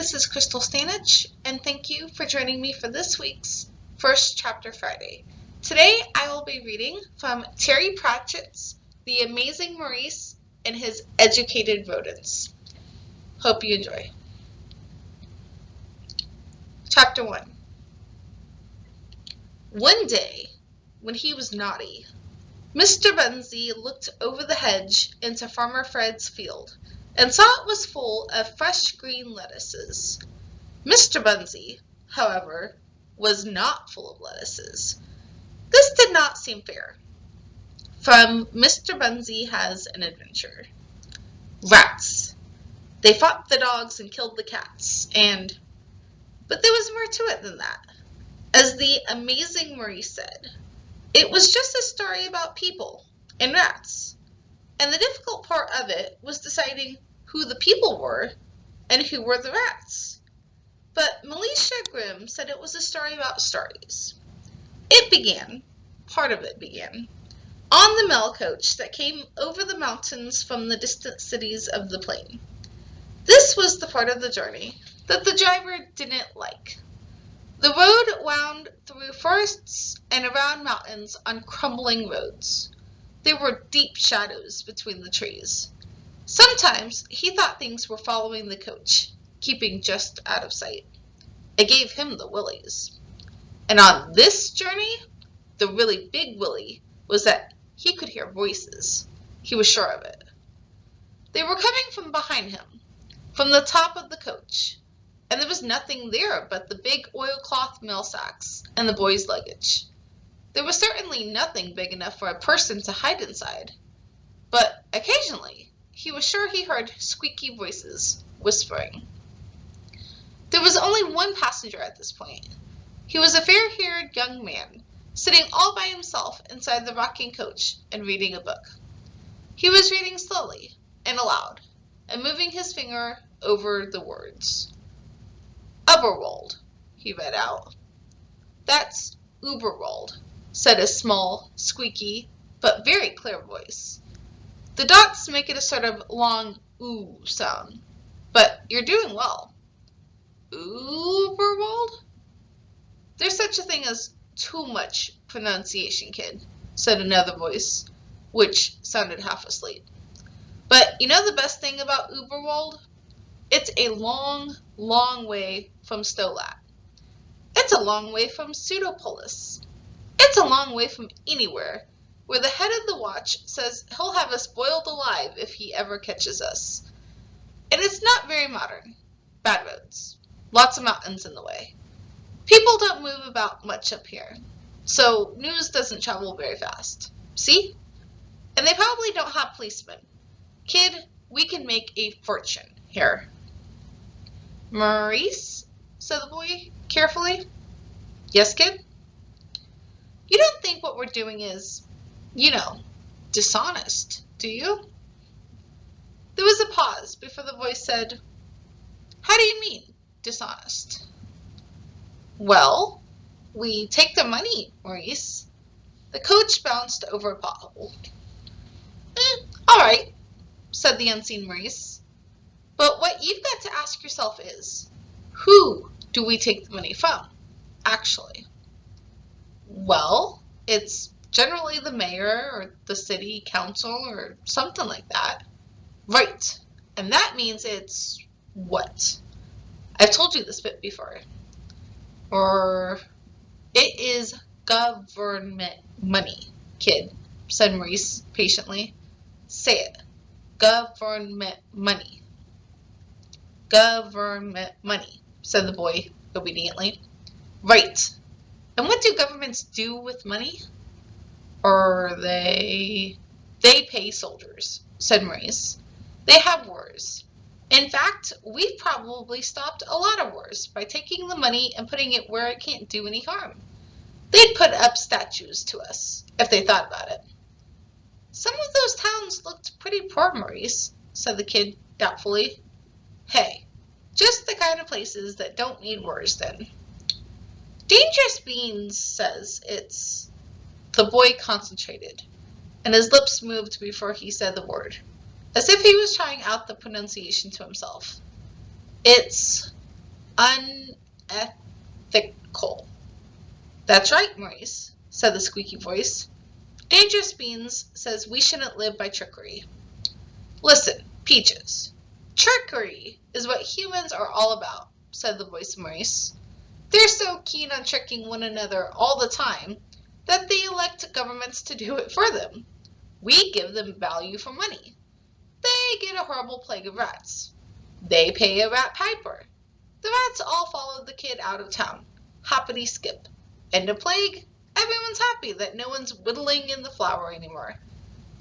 this is Krystal and thank you for joining me for this week's First Chapter Friday. Today I will be reading from Terry Pratchett's The Amazing Maurice and His Educated Rodents. Hope you enjoy. Chapter 1. One day, when he was naughty, Mr. Bunsey looked over the hedge into Farmer Fred's field and saw it was full of fresh green lettuces. Mr. Bunsey, however, was not full of lettuces. This did not seem fair. From Mr. Bunsey Has an Adventure. Rats. They fought the dogs and killed the cats, but there was more to it than that. As the amazing Maurice said, it was just a story about people and rats, and the difficult part of it was deciding who the people were and who were the rats. But Militia Grimm said it was a story about stories. Part of it began, on the mail coach that came over the mountains from the distant cities of the plain. This was the part of the journey that the driver didn't like. The road wound through forests and around mountains on crumbling roads. There were deep shadows between the trees. Sometimes he thought things were following the coach, keeping just out of sight. It gave him the willies. And on this journey, the really big willy was that he could hear voices. He was sure of it. They were coming from behind him, from the top of the coach, and there was nothing there but the big oilcloth mail sacks and the boy's luggage. There was certainly nothing big enough for a person to hide inside, but occasionally he was sure he heard squeaky voices whispering. There was only one passenger at this point. He was a fair-haired young man, sitting all by himself inside the rocking coach and reading a book. He was reading slowly and aloud, and moving his finger over the words. Uberwold, he read out. That's Uberwold, said a small, squeaky, but very clear voice. The dots make it a sort of long ooh sound, but you're doing well. Uberwold? There's such a thing as too much pronunciation, kid, said another voice, which sounded half asleep. But you know the best thing about Uberwold? It's a long, long way from Stolat. It's a long way from Pseudopolis. It's a long way from anywhere where the head of the watch says he'll have us boiled alive if he ever catches us. And it's not very modern. Bad roads. Lots of mountains in the way. People don't move about much up here, so news doesn't travel very fast. See? And they probably don't have policemen. Kid, we can make a fortune here. Maurice? Said the boy carefully. Yes, kid? You don't think what we're doing is, dishonest, do you? There was a pause before the voice said, How do you mean, dishonest? Well, we take the money, Maurice. The coach bounced over a pothole. All right, said the unseen Maurice. But what you've got to ask yourself is, who do we take the money from, actually? Well, it's generally the mayor or the city council or something like that. Right, and that means it's what? I've told you this bit before. Or it is government money, kid, said Maurice patiently. Say it. Government money. Government money, said the boy obediently. Right. And what do governments do with money? Or they pay soldiers, said Maurice. They have wars. In fact, we've probably stopped a lot of wars by taking the money and putting it where it can't do any harm. They'd put up statues to us, if they thought about it. Some of those towns looked pretty poor, Maurice, said the kid doubtfully. Hey, just the kind of places that don't need wars then. Dangerous Beans says it's... The boy concentrated, and his lips moved before he said the word, as if he was trying out the pronunciation to himself. It's Unethical. That's right, Maurice, said the squeaky voice. Dangerous Beans says we shouldn't live by trickery. Listen, Peaches. Trickery is what humans are all about, said the voice of Maurice. They're so keen on tricking one another all the time that they elect governments to do it for them. We give them value for money. They get a horrible plague of rats. They pay a rat piper. The rats all followed the kid out of town. Hoppity skip. End of plague. Everyone's happy that no one's whittling in the flour anymore.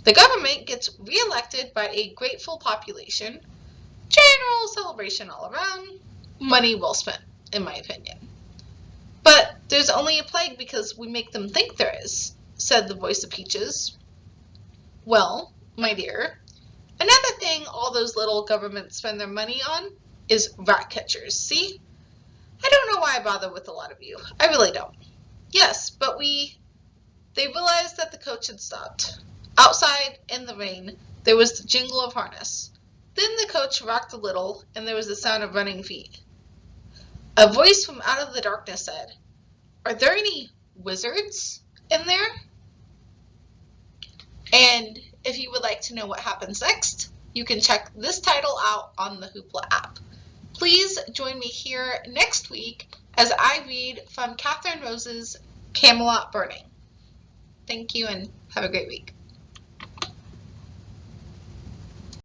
The government gets re-elected by a grateful population. General celebration all around. Money well spent, in my opinion. But there's only a plague because we make them think there is, said the voice of Peaches. Well, my dear, another thing all those little governments spend their money on is rat catchers, see? I don't know why I bother with a lot of you. I really don't. Yes, but they realized that the coach had stopped. Outside, in the rain, there was the jingle of harness. Then the coach rocked a little, and there was the sound of running feet. A voice from out of the darkness said, "Are there any wizards in there?" And if you would like to know what happens next, you can check this title out on the Hoopla app. Please join me here next week as I read from Catherine Rose's Camelot Burning. Thank you and have a great week.